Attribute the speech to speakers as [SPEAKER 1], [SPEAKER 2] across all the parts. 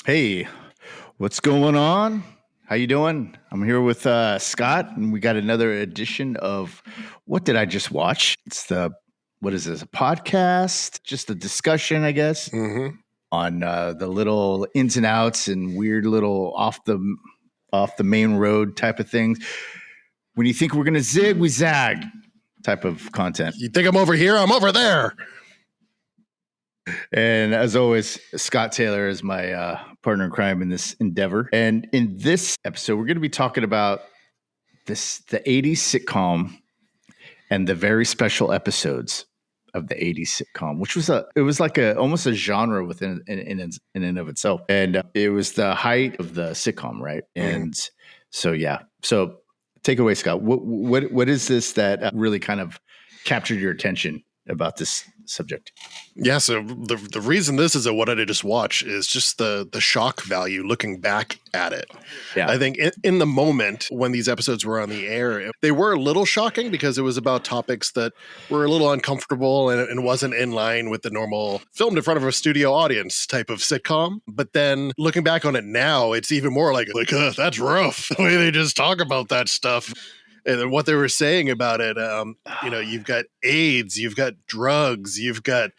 [SPEAKER 1] Hey, what's going on? How you doing? I'm here with Scott, and we got another edition of What Did I Just Watch? It's what is this? A podcast? Just a discussion, I guess, on the little ins and outs and weird little off the main road type of things. When you think we're gonna zig, we zag type of content.
[SPEAKER 2] You think I'm over here? I'm over there.
[SPEAKER 1] And as always, Scott Taylor is my partner in crime in this endeavor. And in this episode, we're going to be talking about the 80s sitcom and the very special episodes of the 80s sitcom, which was almost a genre within in and of itself. And it was the height of the sitcom, right? And so take away, Scott. What is this that really kind of captured your attention about this subject?
[SPEAKER 2] Yeah, so the reason this is a What Did I Just Watch is just the shock value looking back at it.
[SPEAKER 1] Yeah.
[SPEAKER 2] I think in the moment when these episodes were on the air, they were a little shocking because it was about topics that were a little uncomfortable and wasn't in line with the normal filmed in front of a studio audience type of sitcom. But then looking back on it now, it's even more like that's rough, the way they just talk about that stuff. And then what they were saying about it, you've got AIDS, you've got drugs, you've got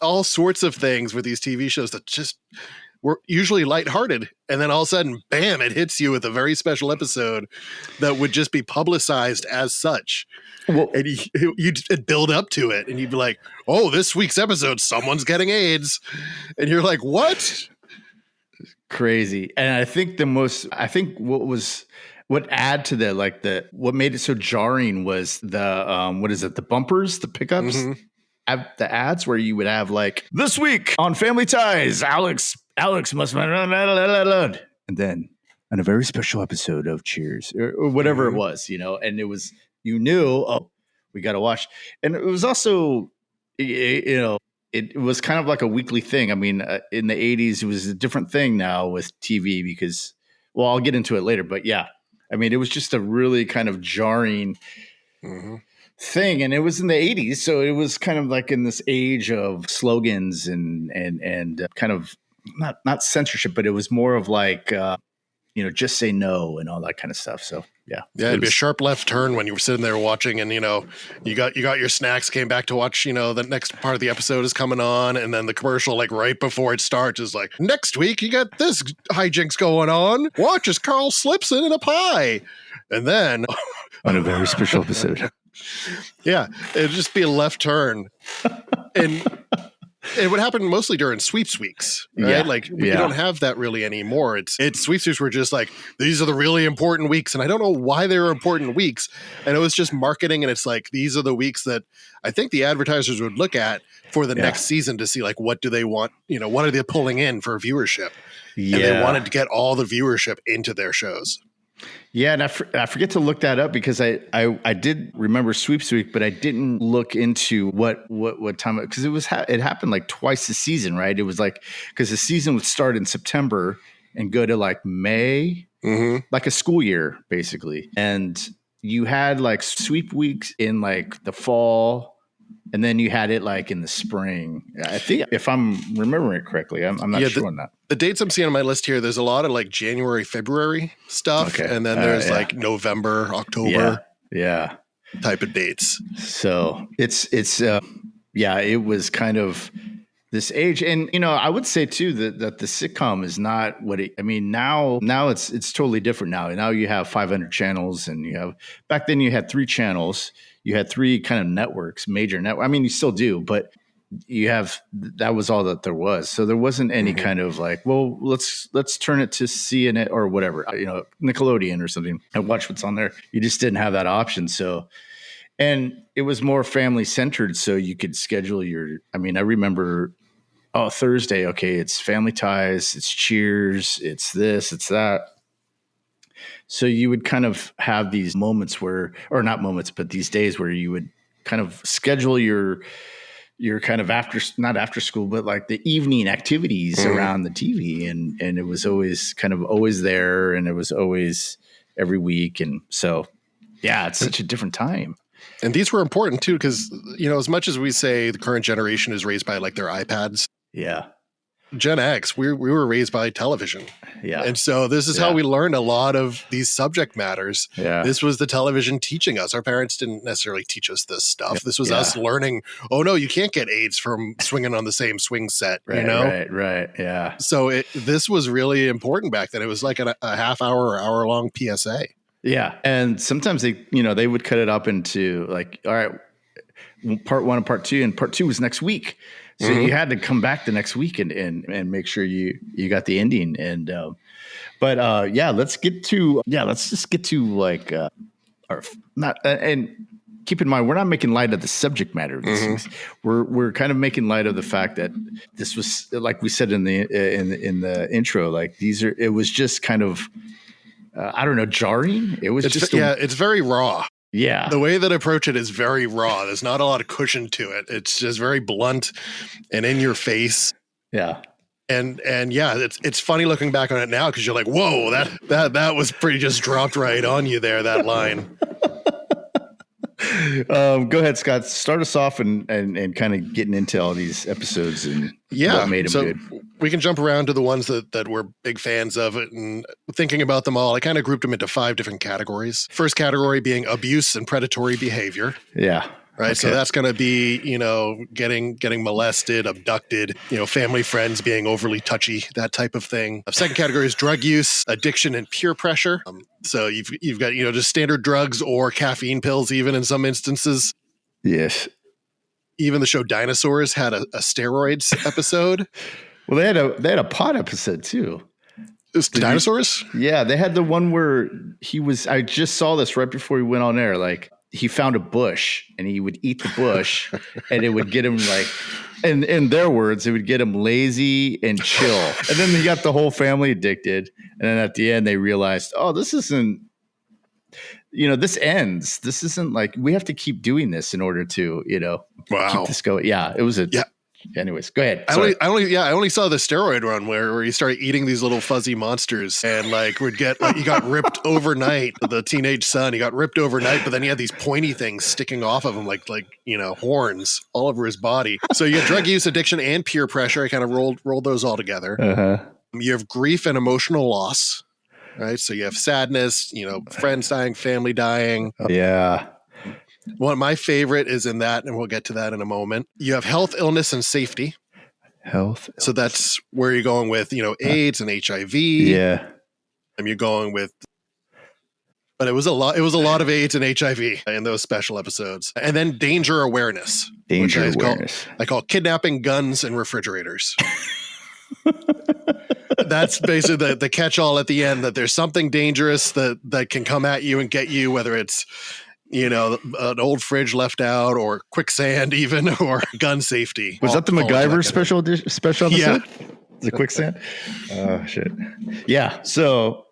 [SPEAKER 2] all sorts of things with these TV shows that just were usually lighthearted. And then all of a sudden, bam, it hits you with a very special episode that would just be publicized as such. Well, and you'd build up to it and you'd be like, oh, this week's episode, someone's getting AIDS. And you're like, what?
[SPEAKER 1] Crazy. And I think what add to what made it so jarring was the bumpers, the pickups, the ads where you would have like, this week on Family Ties, Alex must, and then on a very special episode of Cheers or whatever it was, and it was, we got to watch. And it was also, it was kind of like a weekly thing. I mean, in the 80s, it was a different thing now with TV because, well, I'll get into it later. But yeah, I mean, it was just a really kind of jarring thing. And it was in the 80s. So it was kind of like in this age of slogans and kind of not censorship, but it was more of like, just say no and all that kind of stuff. So yeah,
[SPEAKER 2] it'd be a sharp left turn when you were sitting there watching, and you got your snacks, came back to watch. The next part of the episode is coming on, and then the commercial, like right before it starts, is like, next week you got this hijinks going on. Watch as Carl slips in a pie, and then
[SPEAKER 1] on a very special episode.
[SPEAKER 2] Yeah, it'd just be a left turn, and it would happen mostly during sweeps weeks, right?
[SPEAKER 1] Yeah,
[SPEAKER 2] like we don't have that really anymore. It's sweeps weeks were just like, these are the really important weeks. And I don't know why they were important weeks. And it was just marketing. And it's like, these are the weeks that I think the advertisers would look at for the next season to see like, what do they want? What are they pulling in for viewership? Yeah. And they wanted to get all the viewership into their shows.
[SPEAKER 1] Yeah, and I forget to look that up because I did remember Sweeps Week, but I didn't look into what time, because it happened like twice a season, right? It was like, because the season would start in September and go to like May, like a school year basically, and you had like sweep weeks in like the fall. And then you had it like in the spring. I think if I'm remembering it correctly, I'm not sure on that.
[SPEAKER 2] The dates I'm seeing on my list here, there's a lot of like January, February stuff. Okay. And then there's like November, October type of dates. So
[SPEAKER 1] it was kind of this age. And, I would say too that the sitcom is not what now it's totally different now. Now you have 500 channels and back then you had 3 channels. You had 3 kind of networks, major network. I mean, you still do, but that was all that there was. So there wasn't any kind of like, well, let's turn it to CNN or whatever, Nickelodeon or something and watch what's on there. You just didn't have that option. So, and it was more family centered. So you could schedule I remember, Thursday, okay, it's Family Ties, it's Cheers, it's this, it's that. So you would kind of have these moments but these days where you would kind of schedule your kind of not after school, but like the evening activities around the TV. And it was always there, and it was always every week. And so, yeah, it's such a different time.
[SPEAKER 2] And these were important too, because, as much as we say the current generation is raised by like their iPads.
[SPEAKER 1] Yeah.
[SPEAKER 2] Gen X, we were raised by television.
[SPEAKER 1] Yeah.
[SPEAKER 2] And so this is how we learned a lot of these subject matters.
[SPEAKER 1] Yeah.
[SPEAKER 2] This was the television teaching us. Our parents didn't necessarily teach us this stuff. This was us learning, oh no, you can't get AIDS from swinging on the same swing set, you know?
[SPEAKER 1] Right. Yeah.
[SPEAKER 2] So this was really important back then. It was like a half hour or hour long PSA.
[SPEAKER 1] Yeah. And sometimes they would cut it up into like, all right, part 1 and part 2, and part 2 was next week. So you had to come back the next week and make sure you got the ending. And let's just get to like and keep in mind, we're not making light of the subject matter of this. We're kind of making light of the fact that this was, like we said in the intro, like it was just kind of I don't know, jarring.
[SPEAKER 2] It's very raw.
[SPEAKER 1] Yeah.
[SPEAKER 2] The way that I approach it is very raw. There's not a lot of cushion to it. It's just very blunt and in your face.
[SPEAKER 1] Yeah.
[SPEAKER 2] And it's funny looking back on it now because you're like, whoa, that was pretty just dropped right on you there, that line.
[SPEAKER 1] Go ahead, Scott. Start us off and kind of getting into all these episodes and what made them good.
[SPEAKER 2] We can jump around to the ones that we're big fans of it, and thinking about them all, I kind of grouped them into 5 different categories. First category being abuse and predatory behavior.
[SPEAKER 1] Yeah.
[SPEAKER 2] Right. Okay. So that's going to be, getting molested, abducted, family, friends being overly touchy, that type of thing. Second category is drug use, addiction, and peer pressure. So you've got, just standard drugs or caffeine pills, even in some instances.
[SPEAKER 1] Yes.
[SPEAKER 2] Even the show Dinosaurs had a steroids episode.
[SPEAKER 1] Well, they had a pot episode too.
[SPEAKER 2] It's Dinosaurs?
[SPEAKER 1] Yeah, they had the one where I just saw this right before he went on air. Like, he found a bush and he would eat the bush and it would get him like, in their words, it would get him lazy and chill. And then he got the whole family addicted. And then at the end, they realized, oh, this isn't, this ends. This isn't like, we have to keep doing this in order to, keep this going. Yeah, it was Anyways, go ahead.
[SPEAKER 2] I only saw the steroid run where he started eating these little fuzzy monsters and he got ripped overnight. The teenage son, he got ripped overnight, but then he had these pointy things sticking off of him like horns all over his body. So you have drug use, addiction, and peer pressure. I kind of rolled those all together.
[SPEAKER 1] Uh-huh.
[SPEAKER 2] You have grief and emotional loss, right? So you have sadness, friends dying, family dying.
[SPEAKER 1] Yeah.
[SPEAKER 2] One of my favorite is in that, and we'll get to that in a moment. You have health, illness, and safety. So that's where you're going with, AIDS and HIV.
[SPEAKER 1] Yeah.
[SPEAKER 2] And you're going with, but it was a lot of AIDS and HIV in those special episodes. And then danger awareness. I call kidnapping, guns, and refrigerators. That's basically the catch-all at the end, that there's something dangerous that can come at you and get you, whether it's an old fridge left out, or quicksand, even, or gun safety.
[SPEAKER 1] Was that the MacGyver special episode?
[SPEAKER 2] Yeah,
[SPEAKER 1] the quicksand. Oh shit. Yeah. So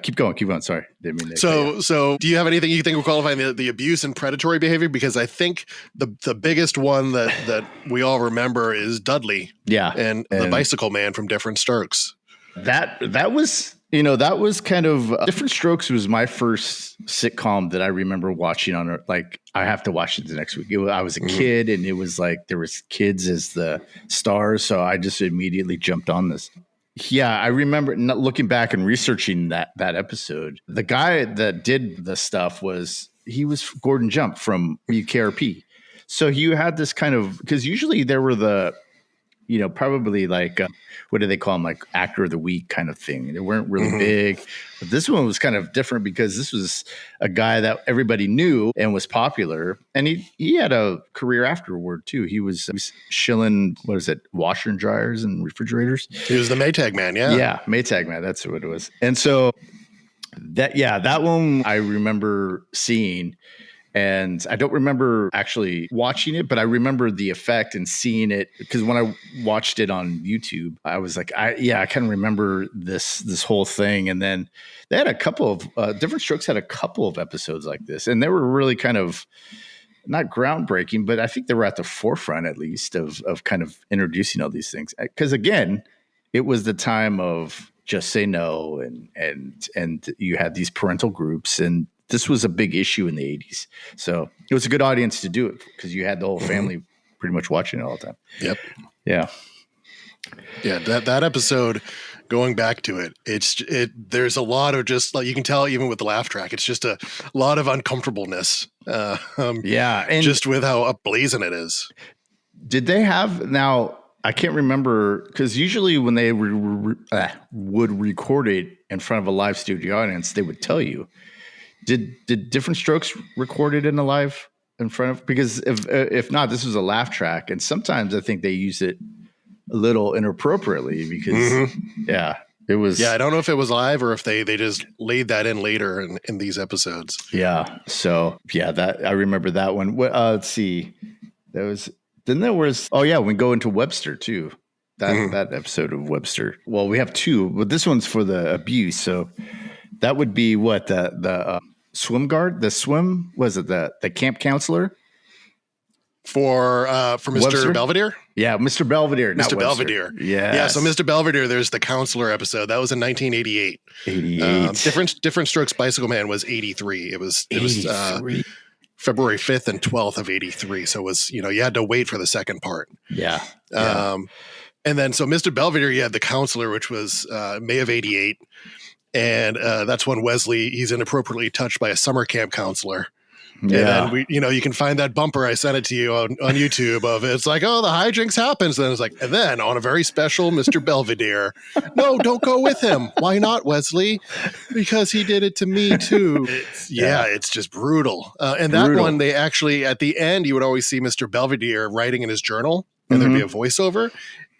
[SPEAKER 1] keep going. Sorry, didn't mean to.
[SPEAKER 2] So do you have anything you think will qualify the abuse and predatory behavior? Because I think the biggest one that we all remember is Dudley.
[SPEAKER 1] Yeah,
[SPEAKER 2] and the bicycle man from Diff'rent Strokes.
[SPEAKER 1] That was. That was kind of Diff'rent Strokes was my first sitcom that I remember watching on, like, I have to watch it the next week. I was a kid, and it was like there was kids as the stars. So I just immediately jumped on this. Yeah, I remember looking back and researching that episode. The guy that did the stuff was Gordon Jump from KRP. So you had this kind of, because usually there were the, probably like, what do they call them? Like actor of the week kind of thing. They weren't really big, but this one was kind of different because this was a guy that everybody knew and was popular. And he had a career afterward too. He was shilling, washer and dryers and refrigerators.
[SPEAKER 2] He was the Maytag man. Yeah.
[SPEAKER 1] Yeah. Maytag man. That's what it was. And so that one I remember seeing. And I don't remember actually watching it, but I remember the effect and seeing it, because when I watched it on YouTube, I was like, I kind of remember this whole thing. And then they had a couple of Diff'rent Strokes had a couple of episodes like this, and they were really kind of not groundbreaking, but I think they were at the forefront at least of kind of introducing all these things. Because again, it was the time of Just Say No, and you had these parental groups, and this was a big issue in the 80s. So it was a good audience to do it because you had the whole family pretty much watching it all the time.
[SPEAKER 2] Yep.
[SPEAKER 1] Yeah.
[SPEAKER 2] Yeah, that episode, going back to it, there's a lot of just like you can tell even with the laugh track, it's just a lot of uncomfortableness.
[SPEAKER 1] Yeah, and
[SPEAKER 2] Just with how upblazing it is.
[SPEAKER 1] did they have now? I can't remember because usually when they would record it in front of a live studio audience, they would tell you. Did Diff'rent Strokes record it in a live in front of? Because if not, this was a laugh track, and sometimes I think they use it a little inappropriately because yeah, it was.
[SPEAKER 2] Yeah, I don't know if it was live or if they just laid that in later in these episodes.
[SPEAKER 1] Yeah. So yeah, that I remember that one. Let's see. There was then there was we go into Webster too. That episode of Webster. Well, we have two, but this one's for the abuse. So that would be what the swim guard, the swim was it the camp counselor
[SPEAKER 2] for Mr.
[SPEAKER 1] Webster?
[SPEAKER 2] Belvedere?
[SPEAKER 1] Yeah, Mr. Belvedere.
[SPEAKER 2] Mr. Belvedere. Yeah, so Mr. Belvedere, there's the counselor episode. That was in 1988.
[SPEAKER 1] 88.
[SPEAKER 2] Different Strokes Bicycle Man was 83. It was February 5th and 12th of 83. So it was, you had to wait for the second part.
[SPEAKER 1] Yeah.
[SPEAKER 2] And then, so Mr. Belvedere, you had the counselor, which was May of 88. And that's when Wesley, he's inappropriately touched by a summer camp counselor. Yeah. And then you can find that bumper. I sent it to you on YouTube of it's like, oh, the hijinks happens. Then it's like, and then on a very special Mr. Belvedere, no, don't go with him. Why not, Wesley? Because he did it to me too. It's just brutal. And that one, they actually, at the end, you would always see Mr. Belvedere writing in his journal and there'd be a voiceover.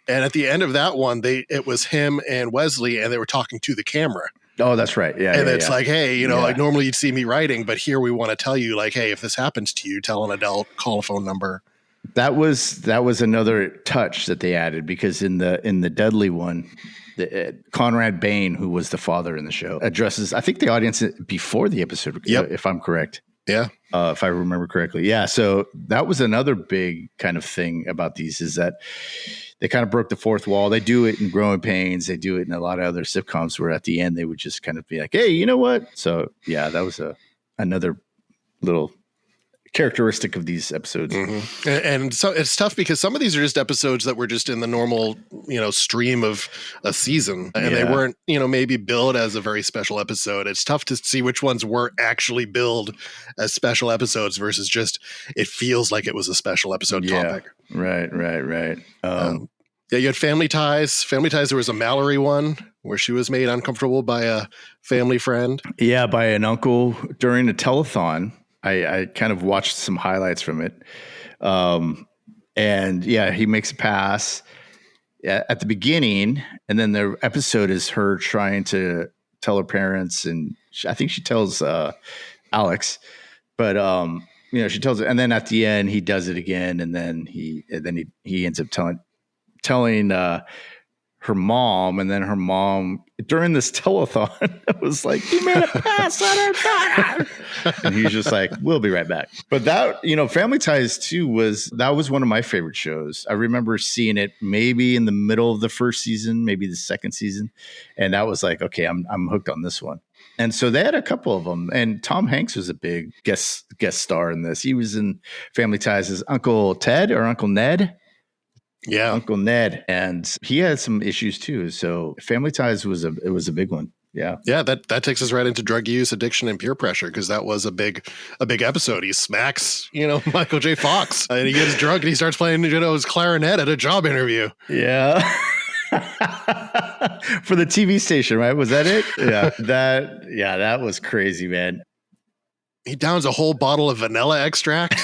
[SPEAKER 2] And at the end of that one, it was him and Wesley and they were talking to the camera.
[SPEAKER 1] Oh, that's right. Yeah.
[SPEAKER 2] And it's like, hey, like normally you'd see me writing, but here we want to tell you like, hey, if this happens to you, tell an adult, call a phone number.
[SPEAKER 1] That was another touch that they added because in the Dudley one, Conrad Bain, who was the father in the show, addresses, I think the audience before the episode, if I'm correct.
[SPEAKER 2] Yeah.
[SPEAKER 1] If I remember correctly. Yeah. So that was another big kind of thing about these is that they kind of broke the fourth wall. They do it in Growing Pains. They do it in a lot of other sitcoms where at the end they would just kind of be like, hey, you know what? So yeah, that was another little characteristic of these episodes.
[SPEAKER 2] And so it's tough because some of these are just episodes that were just in the normal, stream of a season and they weren't, maybe billed as a very special episode. It's tough to see which ones were actually billed as special episodes versus just, it feels like it was a special episode topic.
[SPEAKER 1] Right.
[SPEAKER 2] You had Family Ties. Family Ties, there was a Mallory one where she was made uncomfortable by a family friend.
[SPEAKER 1] Yeah, by an uncle during a telethon. I kind of watched some highlights from it. And yeah, he makes a pass at the beginning. And then the episode is her trying to tell her parents. And I think she tells Alex. But, she tells it. And then at the end, he does it again. And then he ends up telling her mom, and then her mom during this telethon was like, "You made a pass on her daughter," and he's just like, "We'll be right back." But that, Family Ties too was one of my favorite shows. I remember seeing it maybe in the middle of the first season, maybe the second season, and that was like, okay, I'm hooked on this one. And so they had a couple of them, and Tom Hanks was a big guest star in this. He was in Family Ties as Uncle Ted or Uncle Ned.
[SPEAKER 2] Yeah,
[SPEAKER 1] Uncle Ned, and he had some issues too. So Family Ties was a big one. Yeah,
[SPEAKER 2] that takes us right into drug use, addiction, and peer pressure because that was a big episode. He smacks Michael J. Fox, and he gets drunk and he starts playing his clarinet at a job interview.
[SPEAKER 1] Yeah. For the TV station, right? Was that it? Yeah. That was crazy, man.
[SPEAKER 2] He downs a whole bottle of vanilla extract.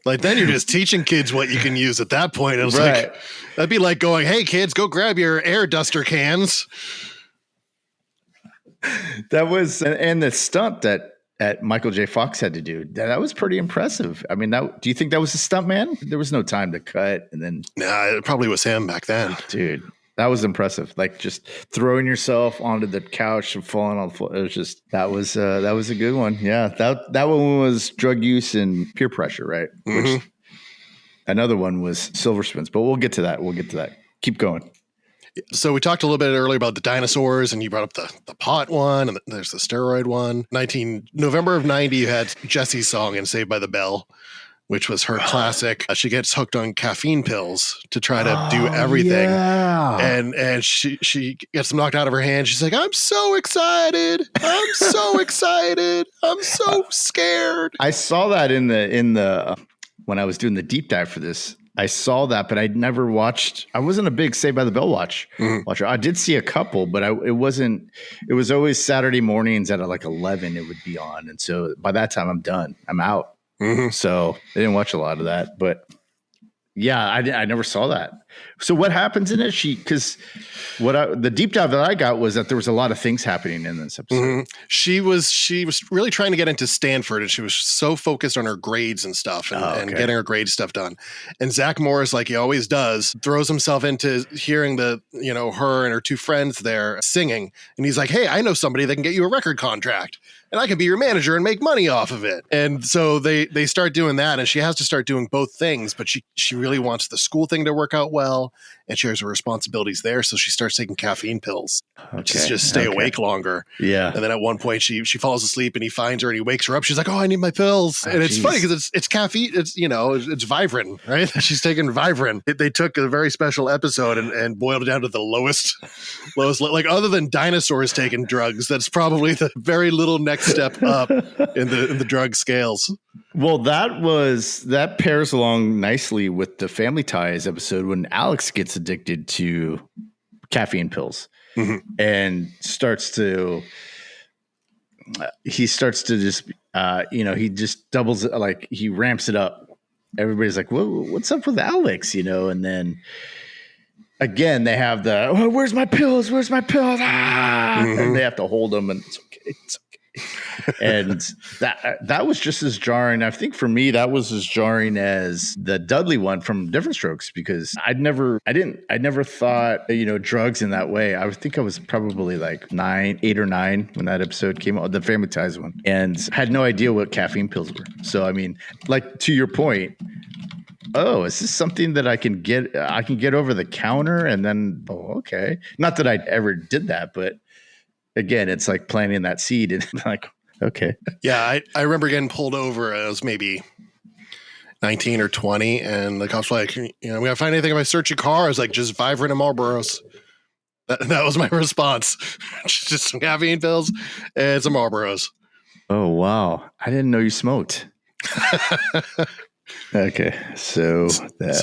[SPEAKER 2] Like then you're just teaching kids what you can use at that point. It was like, that'd be like going, hey kids, go grab your air duster cans.
[SPEAKER 1] That was, and the stunt that Michael J. Fox had to do, that was pretty impressive. I mean, do you think that was a stunt man? There was no time to cut. And then.
[SPEAKER 2] Nah, it probably was him back then.
[SPEAKER 1] Dude, that was impressive. Like just throwing yourself onto the couch and falling on the floor. It was just, that was a good one. Yeah. That one was drug use and peer pressure, right? Which another one was Silver Spoons, but we'll get to that. Keep going.
[SPEAKER 2] So we talked a little bit earlier about the dinosaurs and you brought up the pot one and there's the steroid one. November of 90, you had Jesse's song in Saved by the Bell. which was her classic. She gets hooked on caffeine pills to try to do everything.
[SPEAKER 1] Yeah.
[SPEAKER 2] And she gets them knocked out of her hand. She's like, I'm so excited. I'm so excited. I'm so scared.
[SPEAKER 1] I saw that in the when I was doing the deep dive for this. I saw that, but I'd never watched. I wasn't a big Saved by the Bell watcher. I did see a couple, but it wasn't. It was always Saturday mornings at like 11. It would be on, and so by that time I'm done. I'm out. So I didn't watch a lot of that, but yeah, I never saw that. So what happens in it? Because the deep dive that I got was that there was a lot of things happening in this episode.
[SPEAKER 2] She was really trying to get into Stanford, and she was so focused on her grades and stuff and getting her grade stuff done. And Zach Morris, like he always does, throws himself into hearing her and her two friends there singing. And he's like, hey, I know somebody that can get you a record contract. And I can be your manager and make money off of it. And so they start doing that, and she has to start doing both things, but she really wants the school thing to work out well, and she has her responsibilities there. So she starts taking caffeine pills to just stay awake longer.
[SPEAKER 1] Yeah.
[SPEAKER 2] And then at one point she falls asleep, and he finds her and he wakes her up. She's like, oh, I need my pills. And it's funny because it's caffeine. It's, it's Vivarin, right? She's taking Vivarin. They took a very special episode and boiled it down to the lowest, like other than dinosaurs taking drugs, that's probably the very little next step up in the drug scales.
[SPEAKER 1] Well, that pairs along nicely with the Family Ties episode when Alex gets addicted to caffeine pills and starts to just he just doubles it, like he ramps it up. Everybody's like, what's up with Alex? And then again they have the where's my pills? And they have to hold them, and it's okay. And that was just as jarring. I think for me that was as jarring as the Dudley one from Diff'rent Strokes, because I never thought drugs in that way. I think I was probably like 8 or 9 when that episode came out, the Family Ties one, and had no idea what caffeine pills were. So I mean, like to your point, is this something that I can get over the counter? And then okay, not that I ever did that, but again, it's like planting that seed, and like, okay.
[SPEAKER 2] Yeah, I remember getting pulled over. I was maybe 19 or 20, and the cops were like, we gotta find anything if I search your car. I was like, just Vivarin and Marlboros. That was my response. Just some caffeine pills and some Marlboros.
[SPEAKER 1] Oh, wow. I didn't know you smoked. Okay, so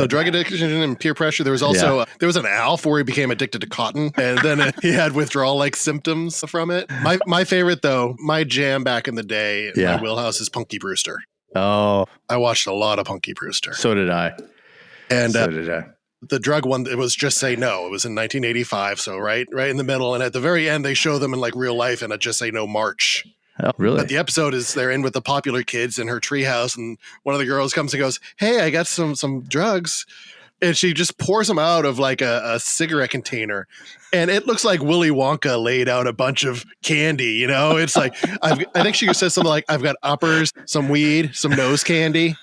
[SPEAKER 2] drug addiction and peer pressure. There was also there was an Alf where he became addicted to cotton, and then he had withdrawal like symptoms from it. My favorite though, my jam back in the day, my wheelhouse is Punky Brewster.
[SPEAKER 1] Oh,
[SPEAKER 2] I watched a lot of Punky Brewster.
[SPEAKER 1] So did I.
[SPEAKER 2] And so did I. The drug one, it was Just Say No. It was in 1985, so right in the middle, and at the very end they show them in like real life in a Just Say No march.
[SPEAKER 1] Oh, really?
[SPEAKER 2] But the episode is they're in with the popular kids in her treehouse, and one of the girls comes and goes, "Hey, I got some drugs," and she just pours them out of like a cigarette container, and it looks like Willy Wonka laid out a bunch of candy. It's like I think she says something like, "I've got uppers, some weed, some nose candy."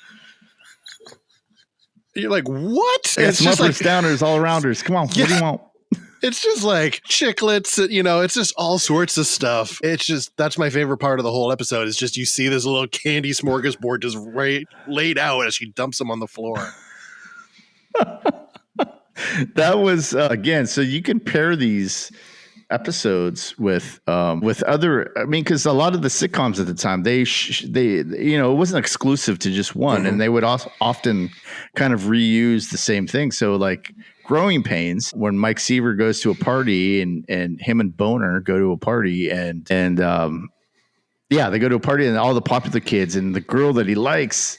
[SPEAKER 2] You're like, what?
[SPEAKER 1] It's just like downers, all arounders. Come on, what do you want?
[SPEAKER 2] It's just like chiclets, it's just all sorts of stuff. It's just, that's my favorite part of the whole episode is just you see this little candy smorgasbord just laid out as she dumps them on the floor.
[SPEAKER 1] That was, again, so you can pair these episodes with other, I mean, because a lot of the sitcoms at the time, they it wasn't exclusive to just one, and they would also often kind of reuse the same thing. So like Growing Pains, when Mike Seaver goes to a party and him and Boner go to a party and they go to a party and all the popular kids and the girl that he likes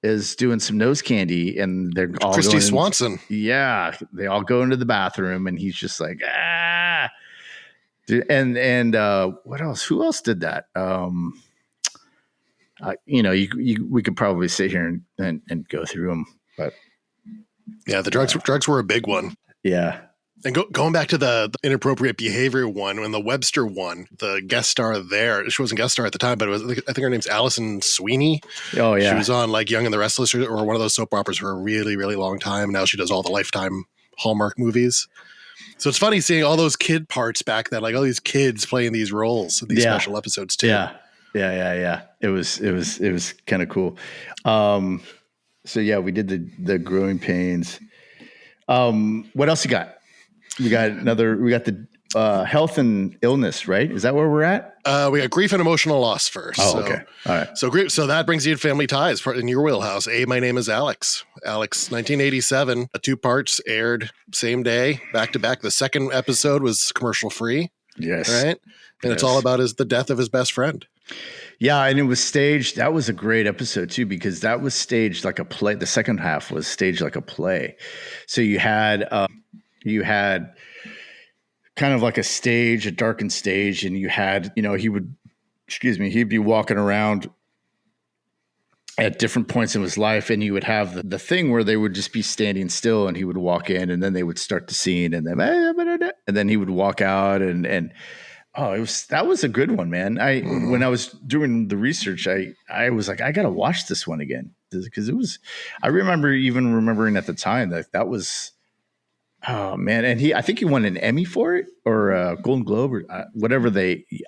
[SPEAKER 1] is doing some nose candy and they're all
[SPEAKER 2] Christy Swanson.
[SPEAKER 1] They all go into the bathroom and he's just like, ah. And what else? Who else did that? We could probably sit here and go through them, but
[SPEAKER 2] yeah, the drugs were a big one.
[SPEAKER 1] Yeah.
[SPEAKER 2] And going back to the inappropriate behavior one, and the Webster one, the guest star there, she wasn't guest star at the time, but I think her name's Allison Sweeney.
[SPEAKER 1] Oh, yeah.
[SPEAKER 2] She was on like Young and the Restless or one of those soap operas for a really, really long time. Now she does all the Lifetime Hallmark movies. So it's funny seeing all those kid parts back then, like all these kids playing these roles in these special episodes too.
[SPEAKER 1] Yeah. It was kind of cool. So yeah, we did the growing pains. What else you got? We got the health and illness, right? Is that where we're at?
[SPEAKER 2] We got grief and emotional loss first.
[SPEAKER 1] Oh, okay. All right.
[SPEAKER 2] So grief. So that brings you to family ties in your wheelhouse. My name is Alex. Alex, 1987. 2 parts aired same day, back to back. The second episode was commercial free.
[SPEAKER 1] Yes.
[SPEAKER 2] Right. And it's all about the death of his best friend.
[SPEAKER 1] Yeah, and it was staged. That was a great episode too, because that was staged like a play. The second half was staged like a play. So you had kind of like a stage, a darkened stage, and you had, he'd be walking around at different points in his life, and you would have the thing where they would just be standing still, and he would walk in, and then they would start the scene, and then he would walk out, and that was a good one, man. When I was doing the research, I was like, I gotta watch this one again, because I remember remembering at the time that was. Oh man, and I think he won an Emmy for it, or a Golden Globe, or whatever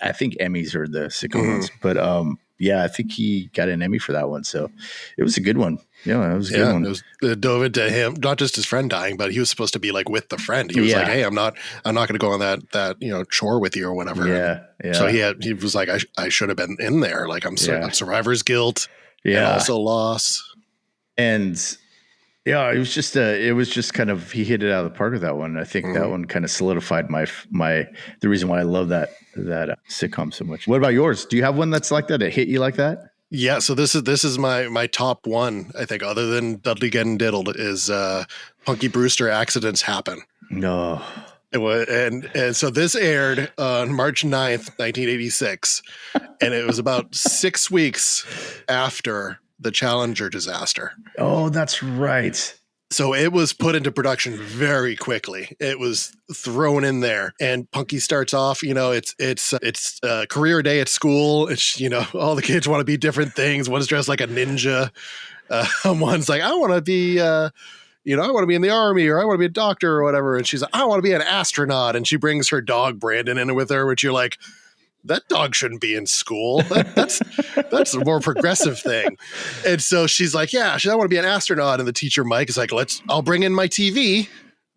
[SPEAKER 1] I think Emmys are the sitcom ones, but yeah, I think he got an Emmy for that one. So it was a good one. Yeah, it was a good one.
[SPEAKER 2] It dove into him, not just his friend dying, but he was supposed to be like with the friend. He was like, "Hey, I'm not going to go on that chore with you or whatever." Yeah. So he was like, "I should have been in there. Like I'm survivor's guilt, and also loss." And
[SPEAKER 1] yeah, it was just kind of, he hit it out of the park with that one. I think that one kind of solidified the reason why I love that sitcom so much. What about yours? Do you have one that's like that? It hit you like that?
[SPEAKER 2] Yeah. So this is my top one, I think, other than Dudley Getting Diddled, is Punky Brewster Accidents Happen.
[SPEAKER 1] No.
[SPEAKER 2] It was, and so this aired on March 9th, 1986, and it was about 6 weeks after the Challenger disaster.
[SPEAKER 1] Oh, that's right.
[SPEAKER 2] So it was put into production very quickly. It was thrown in there, and Punky starts off. It's career day at school. It's all the kids want to be different things. One's dressed like a ninja. One's like, I want to be. I want to be in the army, or I want to be a doctor, or whatever. And she's like, I want to be an astronaut. And she brings her dog Brandon in with her, which you're like, that dog shouldn't be in school. That's a more progressive thing. And so she's like, I want to be an astronaut. And the teacher, Mike, is like, I'll bring in my TV.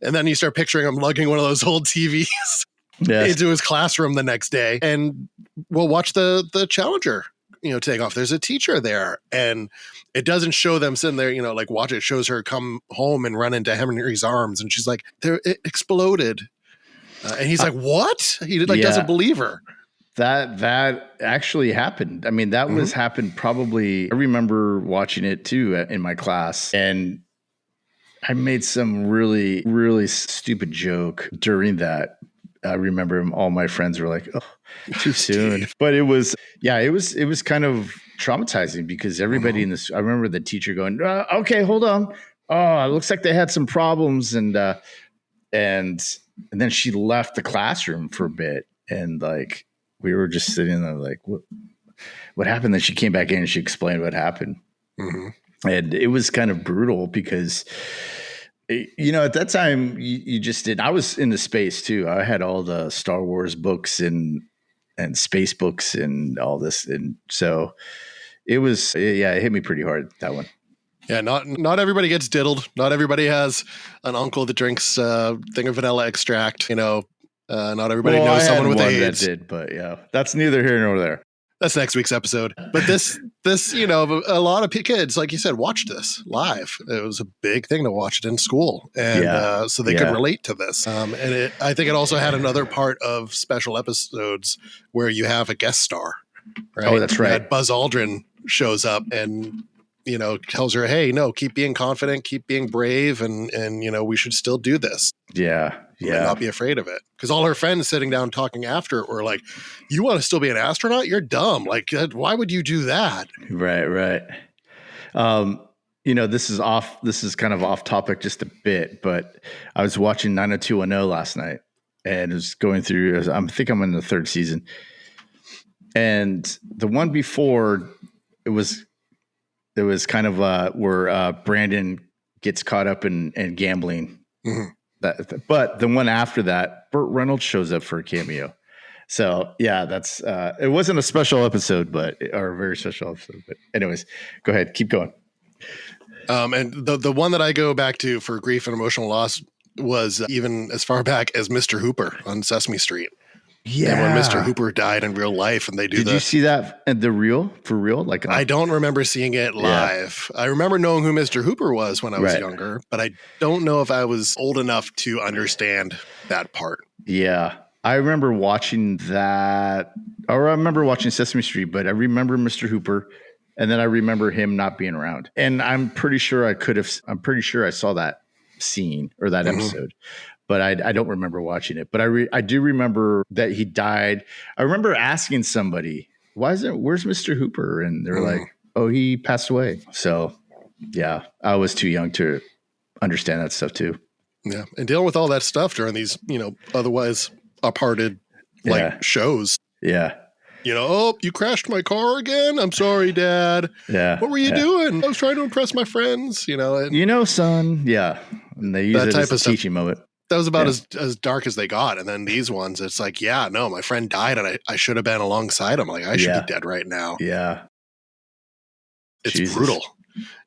[SPEAKER 2] And then you start picturing him lugging one of those old TVs into his classroom the next day. And we'll watch the Challenger, take off. There's a teacher there. And it doesn't show them sitting there, watch it. It shows her come home and run into Henry's arms. And she's like, it exploded. And he's like, what? He doesn't believe her.
[SPEAKER 1] That actually happened. I mean, that was happened probably. I remember watching it too in my class, and I made some really, really stupid joke during that. I remember all my friends were like, "Oh, too soon," but it was kind of traumatizing because everybody in this. I remember the teacher going, "Okay, hold on. Oh, it looks like they had some problems," and then she left the classroom for a bit, and like. We were just sitting there like, what happened? Then she came back in and she explained what happened. And it was kind of brutal because, at that time you just did. I was into space too. I had all the Star Wars books and space books and all this. And so it was, it hit me pretty hard, that one.
[SPEAKER 2] Yeah, not everybody gets diddled. Not everybody has an uncle that drinks a thing of vanilla extract, not everybody knows someone with AIDS.
[SPEAKER 1] That did, but that's neither here nor there.
[SPEAKER 2] That's next week's episode. But this, a lot of kids, like you said, watched this live. It was a big thing to watch it in school, and so they could relate to this. And I think it also had another part of special episodes where you have a guest star. Right?
[SPEAKER 1] Oh, that's right.
[SPEAKER 2] That Buzz Aldrin shows up and tells her, "Hey, no, keep being confident, keep being brave, and we should still do this." And not be afraid of it. Because all her friends sitting down talking after it were like, you want to still be an astronaut? You're dumb. Like, why would you do that?
[SPEAKER 1] Right. This is kind of off topic just a bit, but I was watching 90210 last night and it was going through, I think I'm in the 3rd season. And the one before it was kind of where Brandon gets caught up in gambling. But the one after that, Burt Reynolds shows up for a cameo. So that's it wasn't a special episode, or a very special episode. But anyways, go ahead, keep going.
[SPEAKER 2] And the one that I go back to for grief and emotional loss was even as far back as Mr. Hooper on Sesame Street.
[SPEAKER 1] Yeah.
[SPEAKER 2] And when Mr. Hooper died in real life, and they do
[SPEAKER 1] Did you see that at the real, for real? Like,
[SPEAKER 2] I don't remember seeing it live. I remember knowing who Mr. Hooper was when I was younger, but I don't know if I was old enough to understand that part.
[SPEAKER 1] Yeah. I remember watching that, or I remember watching Sesame Street, but I remember Mr. Hooper, and then I remember him not being around. And I'm pretty sure I saw that scene or that episode, but I don't remember watching it. But I do remember that he died. I remember asking somebody, where's Mr. Hooper? And they're like, oh, he passed away. So yeah, I was too young to understand that stuff too.
[SPEAKER 2] Yeah. And dealing with all that stuff during these, otherwise uparted shows.
[SPEAKER 1] Yeah.
[SPEAKER 2] Oh, you crashed my car again? I'm sorry, Dad.
[SPEAKER 1] Yeah.
[SPEAKER 2] What were you doing? I was trying to impress my friends,
[SPEAKER 1] son. Yeah. And they use that it type as a teaching moment.
[SPEAKER 2] That was about as dark as they got. And then these ones, it's like, my friend died and I should have been alongside him. Like, I should be dead right now.
[SPEAKER 1] Yeah.
[SPEAKER 2] It's brutal.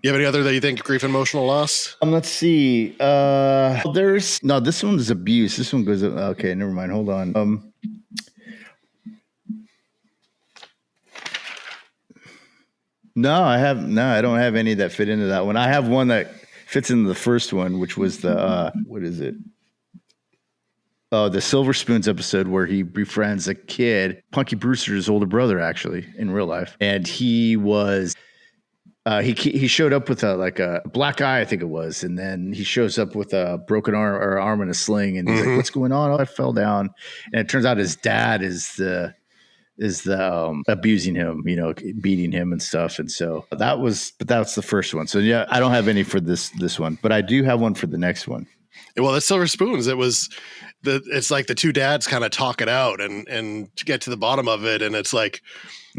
[SPEAKER 2] You have any other that you think grief and emotional loss?
[SPEAKER 1] Let's see. This one is abuse. This one goes, okay, never mind. Hold on. I don't have any that fit into that one. I have one that fits into the first one, which was the, what is it? The Silver Spoons episode where he befriends a kid, Punky Brewster's older brother, actually, in real life. And he was, he showed up with a black eye, I think it was. And then he shows up with a broken arm in a sling. And he's like, what's going on? Oh, I fell down. And it turns out his dad is the abusing him, beating him and stuff. And so that's the first one. So yeah, I don't have any for this one, but I do have one for the next one.
[SPEAKER 2] Well, that's Silver Spoons. It's like the two dads kind of talk it out and get to the bottom of it. And it's like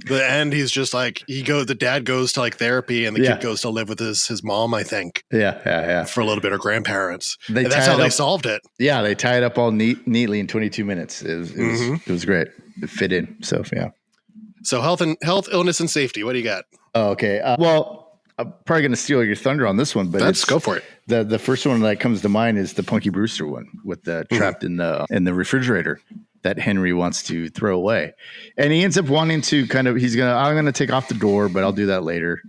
[SPEAKER 2] the end, he's just like, the dad goes to like therapy and the kid goes to live with his mom, I think.
[SPEAKER 1] Yeah.
[SPEAKER 2] For a little bit, or grandparents. And that's how they solved it.
[SPEAKER 1] Yeah. They tie it up all neatly in 22 minutes. It was great. It fit in. So, yeah.
[SPEAKER 2] So health, illness, and safety. What do you got?
[SPEAKER 1] Oh, okay. Well, I'm probably going to steal your thunder on this one, but
[SPEAKER 2] let's go for it.
[SPEAKER 1] The first one that comes to mind is the Punky Brewster one with the trapped in the refrigerator that Henry wants to throw away. And he ends up wanting to I'm going to take off the door, but I'll do that later.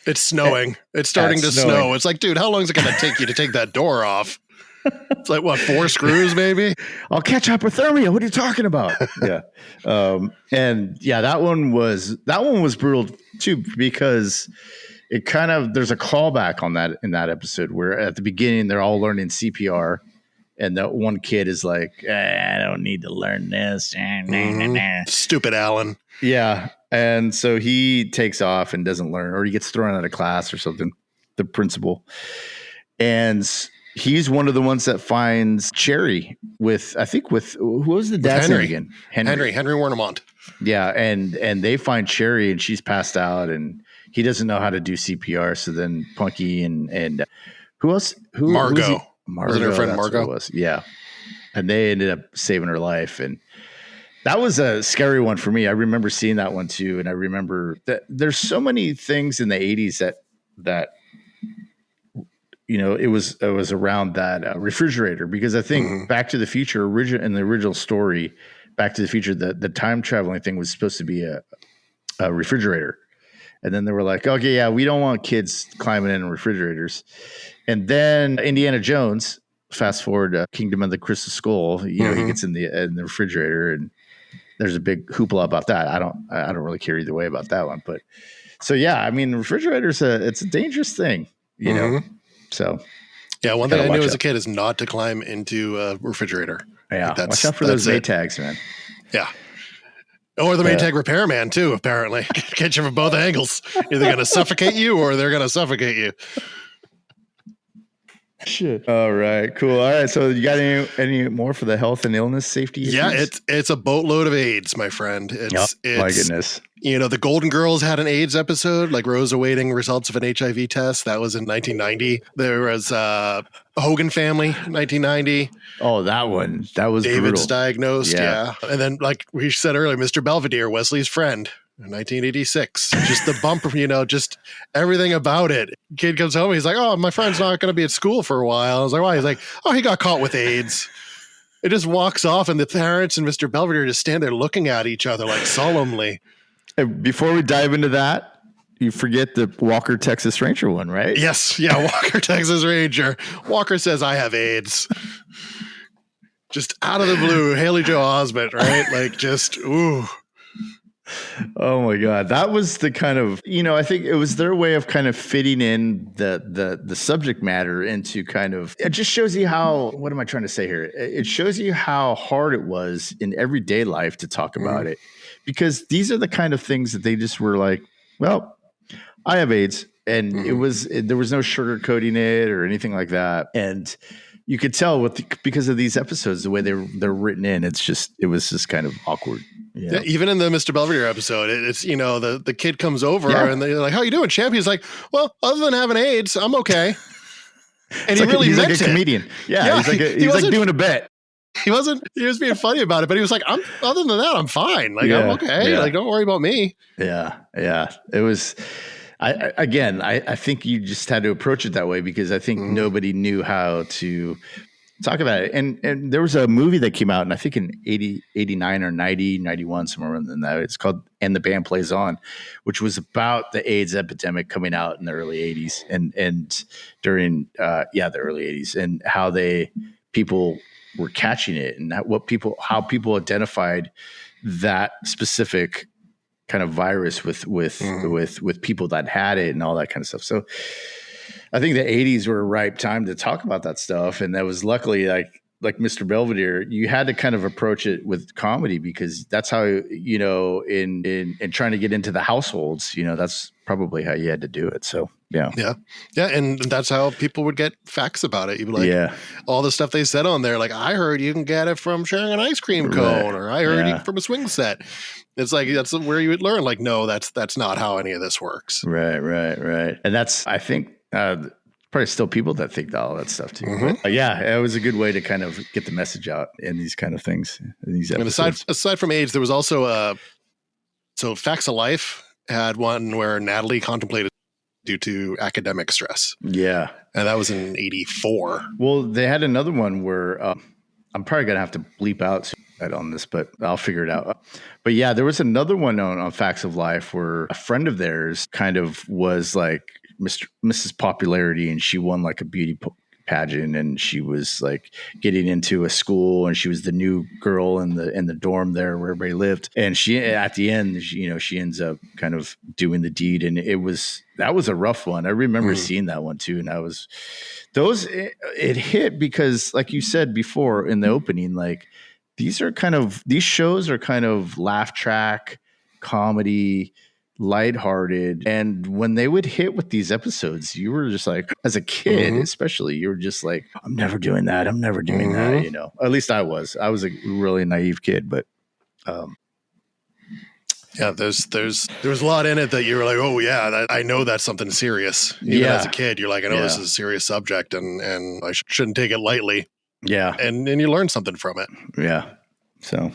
[SPEAKER 2] It's snowing. It's starting to snow. It's like, dude, how long is it going to take you to take that door off? It's like, what, 4 screws maybe?
[SPEAKER 1] I'll catch hypothermia. What are you talking about? Yeah. That one was brutal too, because it there's a callback on that in that episode where at the beginning they're all learning CPR and that one kid is like, I don't need to learn this.
[SPEAKER 2] Stupid Alan.
[SPEAKER 1] Yeah. And so he takes off and doesn't learn, or he gets thrown out of class or something, the principal. And he's one of the ones that finds Cherry with who was the dad's name again?
[SPEAKER 2] Henry Warnemont.
[SPEAKER 1] Yeah. And they find Cherry and she's passed out and he doesn't know how to do CPR. So then Punky and who else?
[SPEAKER 2] Margot.
[SPEAKER 1] Margot.
[SPEAKER 2] Was it her friend Margot?
[SPEAKER 1] Was. Yeah. And they ended up saving her life. And that was a scary one for me. I remember seeing that one too. And I remember that there's so many things in the 80s that it was around that refrigerator, because I think Back to the Future in the original story, Back to the Future, the time traveling thing was supposed to be a refrigerator. And then they were like, okay, yeah, we don't want kids climbing in refrigerators. And then Indiana Jones, fast forward to Kingdom of the Crystal Skull, he gets in the refrigerator and there's a big hoopla about that. I don't really care either way about that one. But so, yeah, I mean, refrigerators, it's a dangerous thing, So,
[SPEAKER 2] yeah, one thing I knew as a kid is not to climb into a refrigerator.
[SPEAKER 1] Yeah, watch out for those Maytags, man.
[SPEAKER 2] Yeah. Or the Maytag repairman, too, apparently. Catch you from both angles. Either going to suffocate you or they're going to suffocate you.
[SPEAKER 1] Shit. All right, cool. All right, so you got any more for the health and illness safety issues?
[SPEAKER 2] Yeah, it's a boatload of AIDS, my friend. It's
[SPEAKER 1] my goodness.
[SPEAKER 2] The Golden Girls had an AIDS episode, like Rose awaiting results of an HIV test. That was in 1990. There was Hogan Family, 1990.
[SPEAKER 1] Oh, that one. That was
[SPEAKER 2] David's
[SPEAKER 1] brutal.
[SPEAKER 2] diagnosed, yeah. And then, like we said earlier, Mr. Belvedere, Wesley's friend. 1986. Just the bumper, just everything about it. Kid comes home. He's like, oh, my friend's not going to be at school for a while. I was like, why? He's like, oh, he got caught with AIDS. It just walks off, and the parents and Mr. Belvedere just stand there looking at each other like solemnly.
[SPEAKER 1] Before we dive into that, you forget the Walker, Texas Ranger one, right?
[SPEAKER 2] Yes. Yeah. Walker, Texas Ranger. Walker says, I have AIDS. Just out of the blue, Haley Joel Osment, right? Like just, ooh.
[SPEAKER 1] Oh my God. That was the kind of, I think it was their way of kind of fitting in the subject matter into kind of, it just shows you how, what am I trying to say here? It shows you how hard it was in everyday life to talk about it, because these are the kind of things that they just were like, well, I have AIDS, and there was no sugarcoating it or anything like that. And you could tell because of these episodes, the way they're written in, it was just kind of awkward.
[SPEAKER 2] Yeah, even in the Mr. Belvedere episode, it's the kid comes over and they're like, "How you doing, champ?" He's like, "Well, other than having AIDS, I'm okay." And he really meant
[SPEAKER 1] like a comedian. Yeah, he's like doing a bit.
[SPEAKER 2] He was being funny about it, but he was like, other than that, I'm fine. Like I'm okay.
[SPEAKER 1] Yeah.
[SPEAKER 2] Like don't worry about me.
[SPEAKER 1] Yeah. It was. I think you just had to approach it that way, because I think nobody knew how to talk about it. And there was a movie that came out, and I think in 89 or 90, 91, somewhere in that. It's called And the Band Plays On, which was about the AIDS epidemic coming out in the early 80s and during the early 80s, and how people were catching it, and how people identified that specific kind of virus with people that had it and all that kind of stuff. So I think the 80s were a ripe time to talk about that stuff. And that was luckily like Mr. Belvedere, you had to kind of approach it with comedy, because that's how, in trying to get into the households, that's probably how you had to do it. So, yeah.
[SPEAKER 2] And that's how people would get facts about it. You'd be like, all the stuff they said on there, like, I heard you can get it from sharing an ice cream cone, or I heard you from a swing set. It's like, that's where you would learn, like, no, that's not how any of this works.
[SPEAKER 1] Right. And that's, I think, probably still people that think all that stuff too. But, it was a good way to kind of get the message out in these kind of things. In these episodes.
[SPEAKER 2] And aside from AIDS, there was also so Facts of Life had one where Natalie contemplated due to academic stress. Yeah. And that was in 84.
[SPEAKER 1] Well, they had another one where I'm probably going to have to bleep out on this, but I'll figure it out. But yeah, there was another one on Facts of Life where a friend of theirs kind of was like Mrs. Popularity, and she won like a beauty pageant, and she was like getting into a school, and she was the new girl in the dorm there where everybody lived. And she, at the end, she ends up kind of doing the deed, and that was a rough one. I remember seeing that one too, and it hit because, like you said before in the opening, like these shows are kind of laugh track comedy, lighthearted, and when they would hit with these episodes, you were just like, as a kid especially, you were just like, I'm never doing that, that. At least I was a really naive kid, but
[SPEAKER 2] there's a lot in it that you were like, oh yeah, I know that's something serious. Even as a kid, you're like, I know this is a serious subject, and I shouldn't take it lightly.
[SPEAKER 1] Yeah.
[SPEAKER 2] And you learn something from it.
[SPEAKER 1] Yeah. So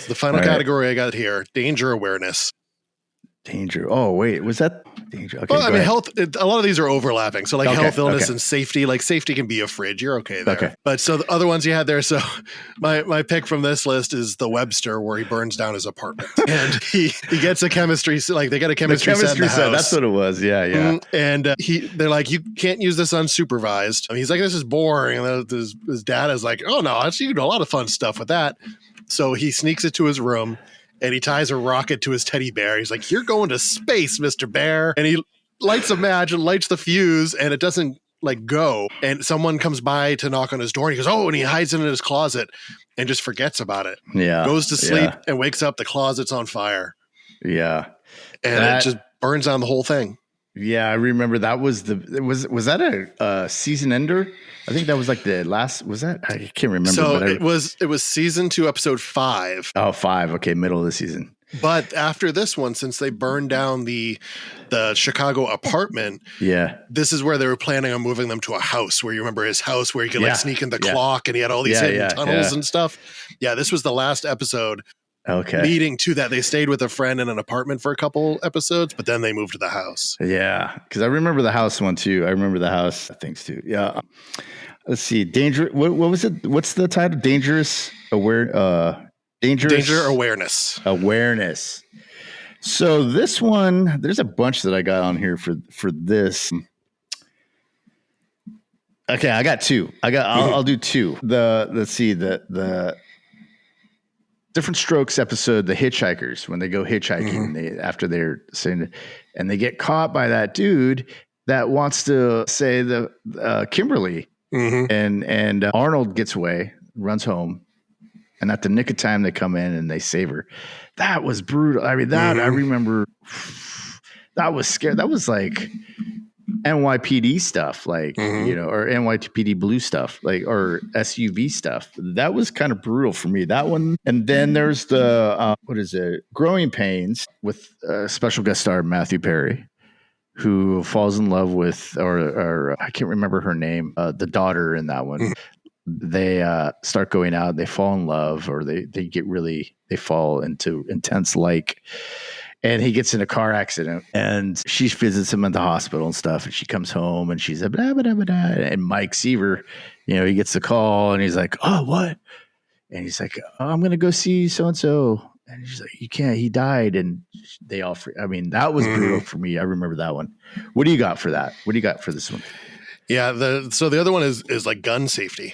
[SPEAKER 2] the final category I got here: danger awareness.
[SPEAKER 1] Danger. Oh, wait, was that danger? Okay,
[SPEAKER 2] well, I mean, health, a lot of these are overlapping. So like health, illness, and safety. Like safety can be a fridge. You're okay there. Okay. But so the other ones you had there. So my pick from this list is the Webster, where he burns down his apartment. And he gets a chemistry, like they got a chemistry set in the house.
[SPEAKER 1] That's what it was. Yeah.
[SPEAKER 2] And they're like, you can't use this unsupervised. I mean, he's like, this is boring. And his dad is like, oh no, you can do a lot of fun stuff with that. So he sneaks it to his room, and he ties a rocket to his teddy bear. He's like, you're going to space, Mr. Bear. And he lights a match and lights the fuse, and it doesn't like go. And someone comes by to knock on his door, and he goes, oh, and he hides it in his closet and just forgets about it. Yeah. Goes to sleep and wakes up, the closet's on fire.
[SPEAKER 1] Yeah.
[SPEAKER 2] And it just burns down the whole thing.
[SPEAKER 1] Yeah, I remember that was was that a season ender? I think that was like the last, was that? I can't remember.
[SPEAKER 2] So it was season 2, episode 5.
[SPEAKER 1] Oh, 5. Okay. Middle of the season.
[SPEAKER 2] But after this one, since they burned down the Chicago apartment, this is where they were planning on moving them to a house, where you remember his house where he could like sneak in the clock, and he had all these hidden tunnels and stuff. Yeah. This was the last episode
[SPEAKER 1] Okay.
[SPEAKER 2] leading to that. They stayed with a friend in an apartment for a couple episodes, but then they moved to the house.
[SPEAKER 1] Yeah, because I remember the house one too. I remember the house things too. Yeah. Let's see. What was it? What's the title? Dangerous
[SPEAKER 2] Danger awareness.
[SPEAKER 1] Awareness. So this one, there's a bunch that I got on here for this. Okay, I got two. I'll do two. Let's see the Diff'rent Strokes episode, the hitchhikers, when they go hitchhiking, after they're saying, and they get caught by that dude that wants to say the Kimberly, and Arnold gets away, runs home, and at the nick of time they come in and they save her. That was brutal. I mean, I remember that was scary. That was like NYPD stuff, like, or NYPD blue stuff, like, or SUV stuff. That was kind of brutal for me, that one. And then there's the, Growing Pains with special guest star Matthew Perry, who falls in love with, or I can't remember her name, the daughter in that one. They start going out, they fall in love, or they fall into intense like. And he gets in a car accident, and she visits him at the hospital and stuff. And she comes home, and she's a blah, blah, blah, blah. And Mike Seaver, he gets the call, and he's like, "Oh, what?" And he's like, "Oh, I'm gonna go see so and so." And she's like, "You can't. He died." And they all. I mean, that was brutal for me. I remember that one. What do you got for that? What do you got for this one?
[SPEAKER 2] Yeah. So the other one is like gun safety.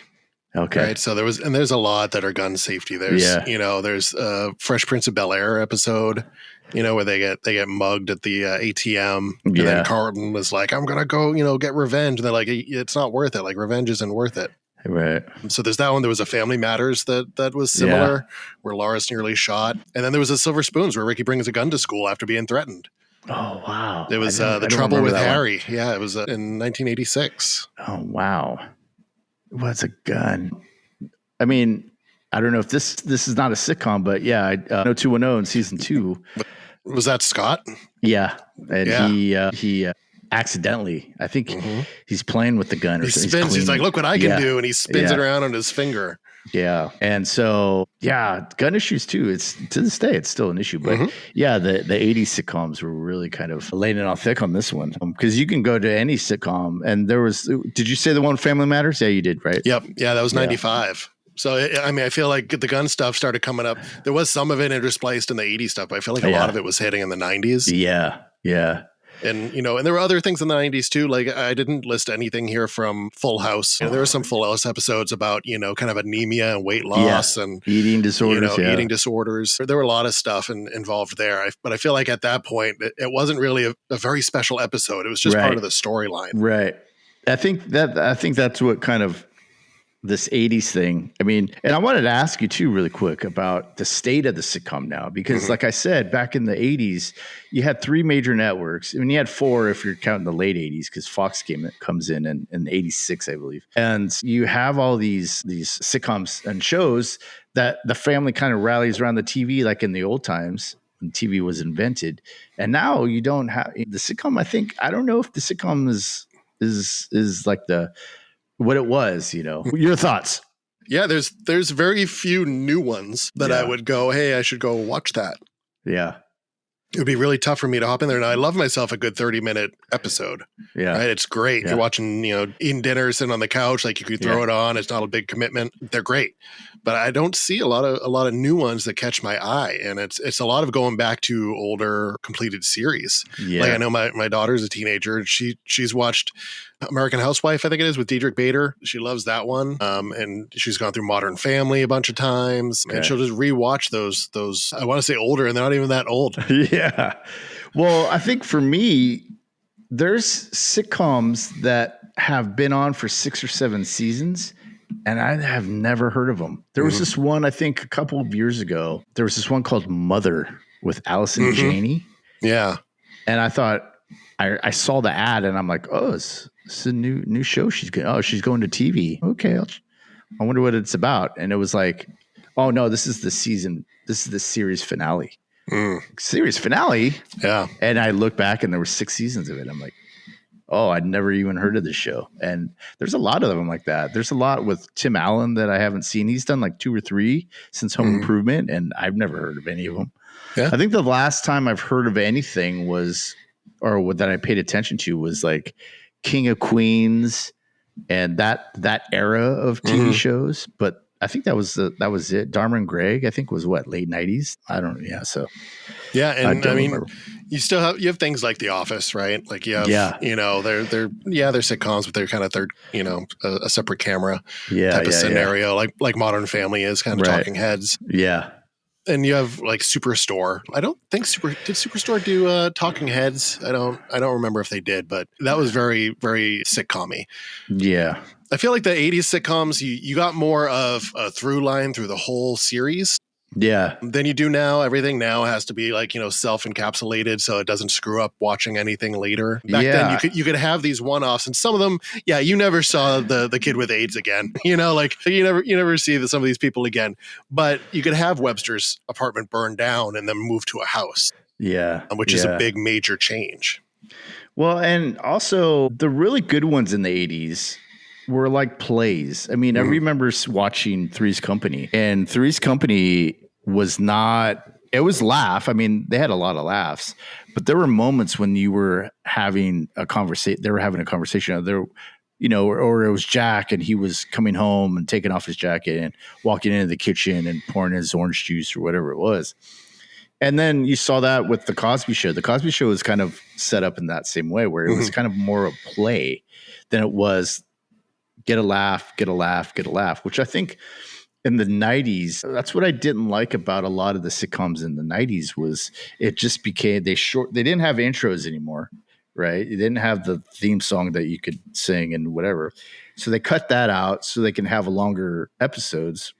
[SPEAKER 1] Okay.
[SPEAKER 2] Right. So there's a lot that are gun safety. There's there's Fresh Prince of Bel-Air episode, where they get mugged at the ATM. And then Carlton was like, "I'm gonna go, get revenge." And they're like, "It's not worth it. Like, revenge isn't worth it."
[SPEAKER 1] Right.
[SPEAKER 2] So there's that one. There was a Family Matters that was similar, where Laura's nearly shot. And then there was a Silver Spoons where Ricky brings a gun to school after being threatened.
[SPEAKER 1] Oh, wow.
[SPEAKER 2] It was The Trouble with Harry. One. Yeah, it was in 1986.
[SPEAKER 1] Oh, wow. What's a gun? I mean, I don't know if this is not a sitcom, but yeah, I know 210 in season 2.
[SPEAKER 2] Was that Scott?
[SPEAKER 1] Yeah, and he accidentally, I think he's playing with the gun. Or
[SPEAKER 2] he spins. He's like, "Look what I can do," and he spins it around on his finger.
[SPEAKER 1] Yeah, and so gun issues too. It's to this day, it's still an issue. But the 80s sitcoms were really kind of laying it on thick on this one, because you can go to any sitcom, and there was. Did you say the one Family Matters? Yeah, you did, right?
[SPEAKER 2] Yep. Yeah, that was 95. So, I mean, I feel like the gun stuff started coming up. There was some of it interspliced in the 80s stuff, but I feel like a lot of it was hitting in the 90s.
[SPEAKER 1] Yeah. Yeah.
[SPEAKER 2] And, and there were other things in the 90s too. Like, I didn't list anything here from Full House. There were some Full House episodes about, kind of anemia and weight loss and
[SPEAKER 1] eating disorders.
[SPEAKER 2] Eating disorders. There were a lot of stuff involved there. But I feel like at that point, it wasn't really a very special episode. It was just part of the storyline.
[SPEAKER 1] Right. I think that's what kind of this 80s thing. I mean, and I wanted to ask you too, really quick, about the state of the sitcom now, because like I said, back in the 80s, you had 3 major networks. I mean, you had 4 if you're counting the late 80s, because Fox comes in 86, I believe. And you have all these sitcoms and shows that the family kind of rallies around the TV, like in the old times when TV was invented. And now you don't have the sitcom. I don't know if the sitcom is like what it was, Your thoughts?
[SPEAKER 2] Yeah, there's very few new ones that I would go, hey, I should go watch that.
[SPEAKER 1] Yeah.
[SPEAKER 2] It would be really tough for me to hop in there. And I love myself a good 30-minute episode. Yeah. Right? It's great. Yeah. You're watching, eating dinner, sitting on the couch, like you could throw it on. It's not a big commitment. They're great. But I don't see a lot of new ones that catch my eye. And it's a lot of going back to older completed series. Yeah. Like I know my daughter's a teenager, and she's watched American Housewife, I think it is, with Diedrich Bader. She loves that one. And she's gone through Modern Family a bunch of times. Okay. And she'll just rewatch those, I want to say older, and they're not even that old.
[SPEAKER 1] Yeah. Well, I think for me, there's sitcoms that have been on for 6 or 7 seasons, and I have never heard of them. There was this one, I think a couple of years ago, there was this one called Mother with Allison Janney. Yeah. And I thought, I saw the ad, and I'm like, oh, it's a new show. She's going to TV. Okay. I wonder what it's about. And it was like, oh no, this is the series finale. Series finale. Yeah. And I look back, and there were 6 seasons of it. I'm like, oh, I'd never even heard of this show. And there's a lot of them like that. There's a lot with Tim Allen that I haven't seen. He's done like 2 or 3 since Home Improvement, and I've never heard of any of them.
[SPEAKER 2] Yeah.
[SPEAKER 1] I think the last time I've heard of anything was, or what that I paid attention to was like King of Queens and that era of TV shows. But I think that was it. Dharma and Greg, I think, was what, late 90s? I don't know. Yeah. So
[SPEAKER 2] yeah, and I mean,
[SPEAKER 1] remember.
[SPEAKER 2] you have things like The Office, right? Like you have, you know, they're sitcoms, but they're kind of a separate camera type of scenario, like Modern Family is, kind of Talking Heads.
[SPEAKER 1] Yeah.
[SPEAKER 2] And you have like Superstore. I don't think did Superstore do Talking Heads? I don't remember if they did, but that was very, very sitcom-y.
[SPEAKER 1] Yeah.
[SPEAKER 2] I feel like the 80s sitcoms, you got more of a through line through the whole series.
[SPEAKER 1] Yeah.
[SPEAKER 2] Than you do now. Everything now has to be like, you know, self-encapsulated so it doesn't screw up watching anything later. Back then you could have these one-offs, and some of them, you never saw the kid with AIDS again. You know, like you never see some of these people again. But you could have Webster's apartment burned down and then move to a house.
[SPEAKER 1] Yeah.
[SPEAKER 2] Which is a big major change.
[SPEAKER 1] Well, and also the really good ones in the 80s were like plays. I mean, I remember watching Three's Company, and Three's Company was it was laugh. I mean, they had a lot of laughs, but there were moments when you were having a conversation. They were having a conversation. There, you know, or it was Jack, and he was coming home and taking off his jacket and walking into the kitchen and pouring his orange juice or whatever it was. And then you saw that with the Cosby Show. The Cosby Show was kind of set up in that same way, where it was kind of more a play than it was get a laugh, get a laugh, get a laugh, which I think in the 90s, that's what I didn't like about a lot of the sitcoms in the 90s was it just became, they didn't have intros anymore, right? They didn't have the theme song that you could sing and whatever. So they cut that out so they can have longer episodes.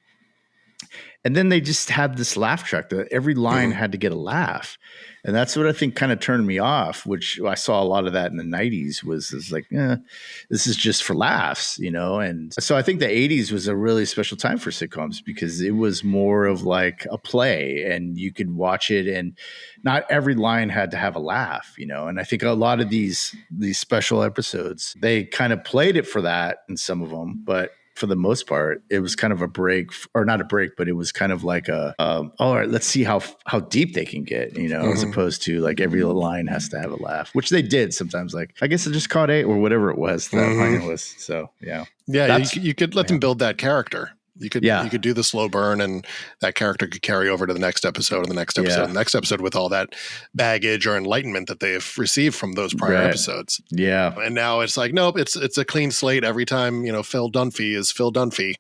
[SPEAKER 1] And then they just had this laugh track that every line had to get a laugh. And that's what I think kind of turned me off, which I saw a lot of that in the 90s was like, this is just for laughs, you know? And so I think the 80s was a really special time for sitcoms because it was more of like a play and you could watch it and not every line had to have a laugh, you know? And I think a lot of these special episodes, they kind of played it for that in some of them, but for the most part, it was kind of a break, or not a break, but it was kind of like all right, let's see how deep they can get, you know, as opposed to like every line has to have a laugh, which they did sometimes. Like, I guess I just caught 8 or whatever it was that line was. So, yeah.
[SPEAKER 2] Yeah, you could let them build that character. You could do the slow burn, and that character could carry over to the next episode and the next episode and the next episode with all that baggage or enlightenment that they've received from those prior episodes. Yeah. And now it's like, nope, it's a clean slate every time, you know, Phil Dunphy is Phil Dunphy.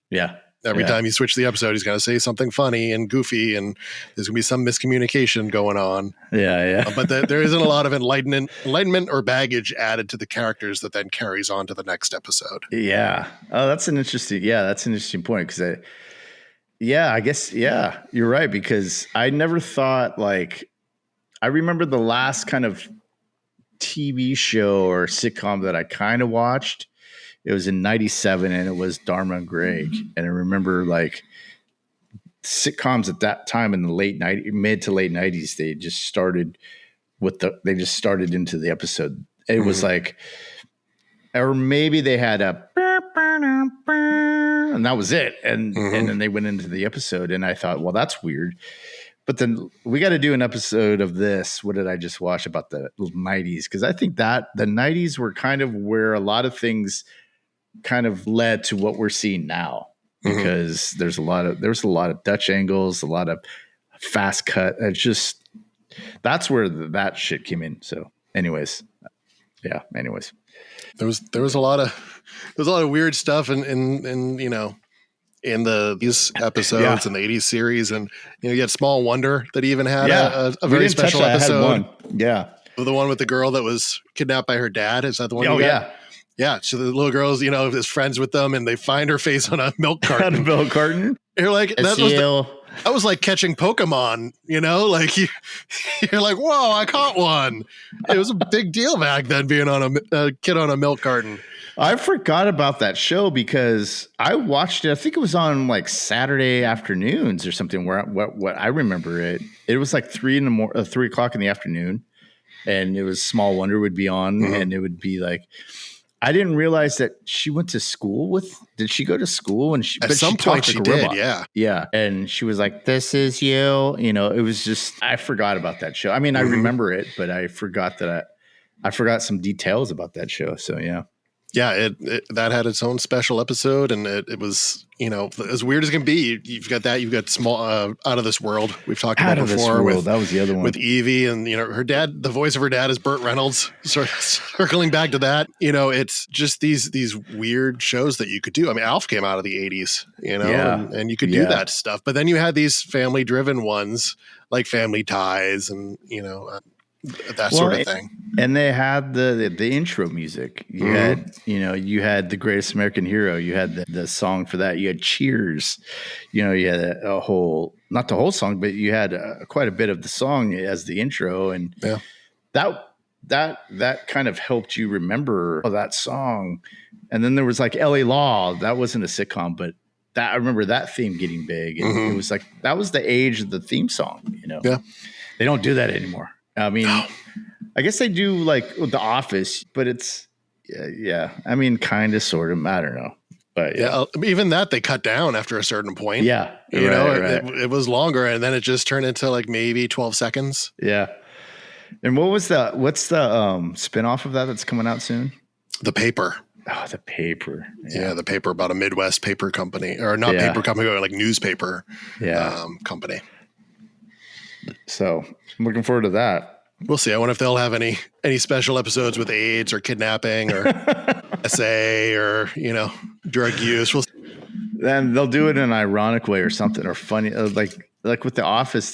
[SPEAKER 2] Yeah. Every time you switch the episode, he's going to say something funny and goofy, and there's going to be some miscommunication going on. Yeah. But there isn't a lot of enlightenment or baggage added to the characters that then carries on to the next episode.
[SPEAKER 1] Yeah. Oh, that's an interesting point. Because I guess, you're right. Because I never thought I remember the last kind of TV show or sitcom that I kind of watched. It was in 97 and it was Dharma and Greg. And I remember sitcoms at that time in the mid to late 90s, they just started into the episode. It was like, or maybe they had a, and that was it. And then they went into the episode and I thought, well, that's weird. But then we got to do an episode of this. What did I just watch about the 90s? Because I think that the 90s were kind of where a lot of things kind of led to what we're seeing now, because there's a lot of Dutch angles, a lot of fast cut. It's just, that's where that shit came in. So anyways. There was a lot of weird stuff in you know, in these episodes in the 80s series. And, you know, you had Small Wonder that even had a very special episode. Yeah. The one with the girl that was kidnapped by her dad. Is that the one? Oh, yeah. Yeah, so the little girl's, you know, is friends with them, and they find her face on a milk carton. On a milk carton? You're like, that was like catching Pokemon, you know? Like, you're like, whoa, I caught one. It was a big deal back then, being on a kid on a milk carton. I forgot about that show because I watched it. I think it was on like Saturday afternoons or something. Where what I remember it was like 3 o'clock in the afternoon. and it was Small Wonder would be on, and it would be like, I didn't realize that she went to school with. Did she go to school? And
[SPEAKER 2] at some point she did, yeah.
[SPEAKER 1] Yeah. And she was like, "This is you." You know, it was just, I forgot about that show. I mean, I remember it, but I forgot that I forgot some details about that show. So yeah.
[SPEAKER 2] Yeah, that had its own special episode, and it was, you know, as weird as it can be. You've got that. You've got Small Out of This World. We've talked about before.
[SPEAKER 1] That was the other one
[SPEAKER 2] with Evie, and you know, her dad. The voice of her dad is Burt Reynolds. Circling back to that, you know, it's just these weird shows that you could do. I mean, Alf came out of the '80s, you know, and you could do that stuff. But then you had these family driven ones like Family Ties, and you know. That sort of thing.
[SPEAKER 1] And they had the intro music. You had, you know, you had The Greatest American Hero. You had the song for that. You had Cheers. You know, you had a whole, not the whole song, but you had quite a bit of the song as the intro. And that kind of helped you remember that song. And then there was like LA Law. That wasn't a sitcom, but I remember that theme getting big. And it was like, that was the age of the theme song, you know?
[SPEAKER 2] Yeah.
[SPEAKER 1] They don't do that anymore. I mean, I guess they do like The Office, but it's, I mean, kind of, sort of, I don't know. But
[SPEAKER 2] even that they cut down after a certain point.
[SPEAKER 1] Yeah.
[SPEAKER 2] You know, it was longer, and then it just turned into like maybe 12 seconds.
[SPEAKER 1] Yeah. And what's the spinoff of that that's coming out soon?
[SPEAKER 2] The Paper.
[SPEAKER 1] Oh, The Paper.
[SPEAKER 2] Yeah, The Paper, about a Midwest paper company, or not paper company, but like newspaper company.
[SPEAKER 1] So I'm looking forward to that.
[SPEAKER 2] We'll see. I wonder if they'll have any special episodes with AIDS or kidnapping or SA or, you know, drug use.
[SPEAKER 1] Then they'll do it in an ironic way or something, or funny, like with The Office.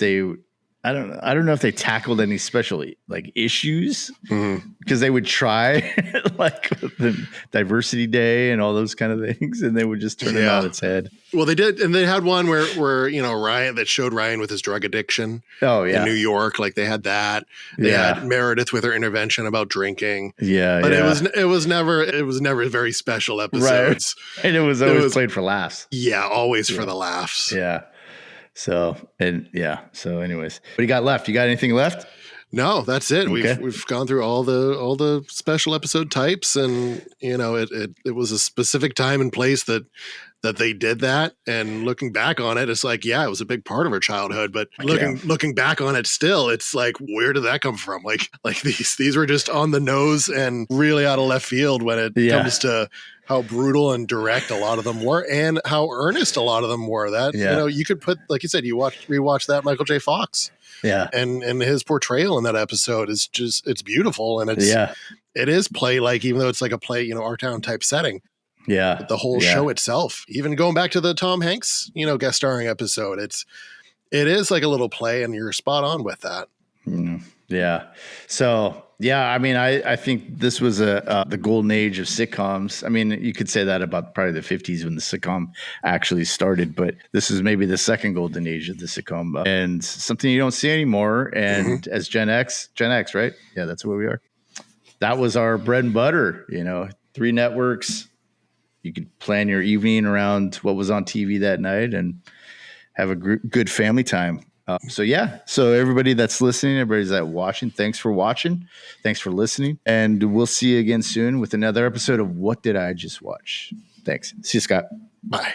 [SPEAKER 1] I don't know if they tackled any special like issues, because they would try like the Diversity Day and all those kind of things, and they would just turn it on its head.
[SPEAKER 2] Well, they did, and they had one where you know, Ryan, that showed Ryan with his drug addiction.
[SPEAKER 1] Oh yeah,
[SPEAKER 2] in New York, like they had that. They had Meredith with her intervention about drinking.
[SPEAKER 1] Yeah,
[SPEAKER 2] but it was never very special episodes,
[SPEAKER 1] right. And it was always played for laughs.
[SPEAKER 2] Yeah, always for the laughs.
[SPEAKER 1] Yeah. So anyways, what do you got left? You got anything left?
[SPEAKER 2] No, that's it. Okay. We've gone through all the special episode types, and you know, it was a specific time and place that they did that. And looking back on it, it's like, it was a big part of our childhood, but looking back on it still, it's like, where did that come from? Like these were just on the nose and really out of left field when it comes to how brutal and direct a lot of them were, and how earnest a lot of them were. That, you know, you could put, like you said, rewatch that Michael J. Fox.
[SPEAKER 1] Yeah.
[SPEAKER 2] And his portrayal in that episode is just, it's beautiful. And it is play like, even though it's like a play, you know, our town type setting.
[SPEAKER 1] Yeah.
[SPEAKER 2] But the whole show itself, even going back to the Tom Hanks, you know, guest starring episode, it is like a little play, and you're spot on with that.
[SPEAKER 1] Yeah. So, I mean, I think this was the golden age of sitcoms. I mean, you could say that about probably the 50s when the sitcom actually started, but this is maybe the second golden age of the sitcom, and something you don't see anymore. And as Gen X, right? Yeah, that's what we are. That was our bread and butter, you know, 3 networks. You could plan your evening around what was on TV that night and have a good family time. So everybody that's listening, everybody that's watching, thanks for watching. Thanks for listening. And we'll see you again soon with another episode of What Did I Just Watch? Thanks. See you, Scott.
[SPEAKER 2] Bye.